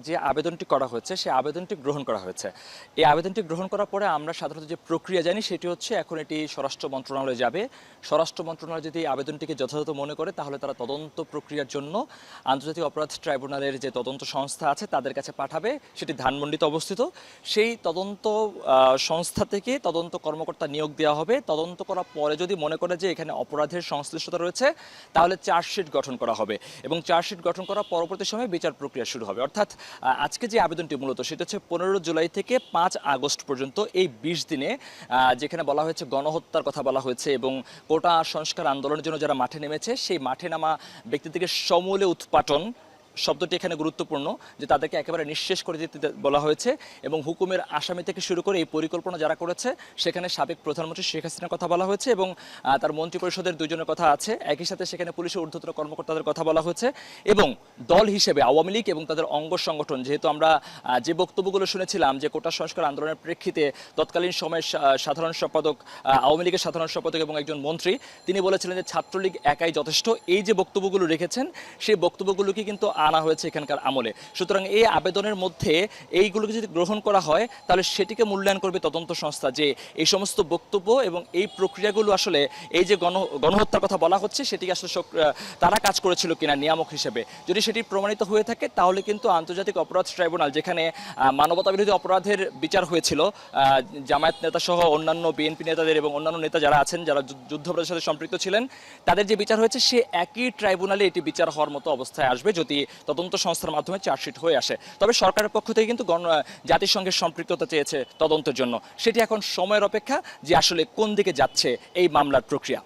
যে আবেদনটি করা হয়েছে সেই আবেদনটি গ্রহণ করা হয়েছে। এই আবেদনটি গ্রহণ করার পরে আমরা সাধারণত যে প্রক্রিয়া জানি সেটি হচ্ছে এখন এটি স্বরাষ্ট্র মন্ত্রণালয়ে যাবে। স্বরাষ্ট্র মন্ত্রণালয় যদি এই আবেদনটিকে যথাযথ মনে করে তাহলে তারা তদন্ত প্রক্রিয়ার জন্য আন্তর্জাতিক অপরাধ ট্রাইব্যুনালের যে তদন্ত সংস্থা আছে তাদের কাছে পাঠাবে। সেটি ধানমন্ডিতে অবস্থিত। সেই তদন্ত সংস্থা থেকে তদন্ত কর্মকর্তা নিয়োগ দেওয়া হবে। তদন্ত করার পরে যদি মনে করে যে এখানে অপরাধের সংশ্লিষ্টতা রয়েছে তাহলে চার্জশিট গঠন করা হবে এবং চার্জশিট গঠন করার পরবর্তী সময়ে বিচার প্রক্রিয়া শুরু হবে। অর্থাৎ আজকে যে আবেদনটি মূলত সেটা হচ্ছে 15 জুলাই থেকে 5 আগস্ট পর্যন্ত এই 20 দিনে, যেখানে বলা হয়েছে গণহত্যার কথা বলা হয়েছে এবং কোটা সংস্কার আন্দোলনের জন্য যারা মাঠে নেমেছে সেই মাঠে নামা ব্যক্তিদেরকে সমূলে উৎপাটন শব্দটি এখানে গুরুত্বপূর্ণ, যে তাদেরকে একেবারে নিঃশেষ করে দিতে বলা হয়েছে এবং হুকুমের আসামি থেকে শুরু করে এই পরিকল্পনা যারা করেছে সেখানে সাবেক প্রধানমন্ত্রী শেখ হাসিনার কথা বলা হয়েছে এবং তার মন্ত্রিপরিষদের দুজনের কথা আছে। একই সাথে সেখানে পুলিশের ঊর্ধ্বতন কর্মকর্তাদের কথা বলা হয়েছে এবং দল হিসেবে আওয়ামী লীগ এবং তাদের অঙ্গ সংগঠন, যেহেতু আমরা যে বক্তব্যগুলো শুনেছিলাম যে কোটা সংস্কার আন্দোলনের প্রেক্ষিতে তৎকালীন সময়ের সাধারণ সম্পাদক, আওয়ামী লীগের সাধারণ সম্পাদক এবং একজন মন্ত্রী, তিনি বলেছিলেন যে ছাত্রলীগ একাই যথেষ্ট। এই যে বক্তব্যগুলো রেখেছেন সেই বক্তব্যগুলোকে কিন্তু আনা হয়েছে এখানকার আমলে। সুতরাং এই আবেদনের মধ্যে এইগুলোকে যদি গ্রহণ করা হয় তাহলে সেটিকে মূল্যায়ন করবে তদন্ত সংস্থা যে এই সমস্ত বক্তব্য এবং এই প্রক্রিয়াগুলো আসলে এই যে গণহত্যার কথা বলা হচ্ছে সেটি আসলে তারা কাজ করেছিল কিনা নিয়ামক হিসেবে। যদি সেটি প্রমাণিত হয়ে থাকে তাহলে কিন্তু আন্তর্জাতিক অপরাধ ট্রাইব্যুনাল, যেখানে মানবতা বিরোধী অপরাধের বিচার হয়েছিল জামায়াত নেতা সহ অন্যান্য বিএনপি নেতাদের এবং অন্যান্য নেতা যারা আছেন যারা যুদ্ধাপরাধের সাথে সম্পৃক্ত ছিলেন, তাদের যে বিচার হয়েছে সে একই ট্রাইব্যুনালে এটি বিচার হওয়ার মতো অবস্থায় আসবে যদি তদন্ত সংস্থার মাধ্যমে চার্জশিট হয়ে আসে। তবে সরকারের পক্ষ থেকে কিন্তু জাতিসংঘের সম্পৃক্ততা চেয়েছে তদন্তের জন্য। সেটি এখন সময়ের অপেক্ষা যে আসলে কোন দিকে যাচ্ছে এই মামলার প্রক্রিয়া।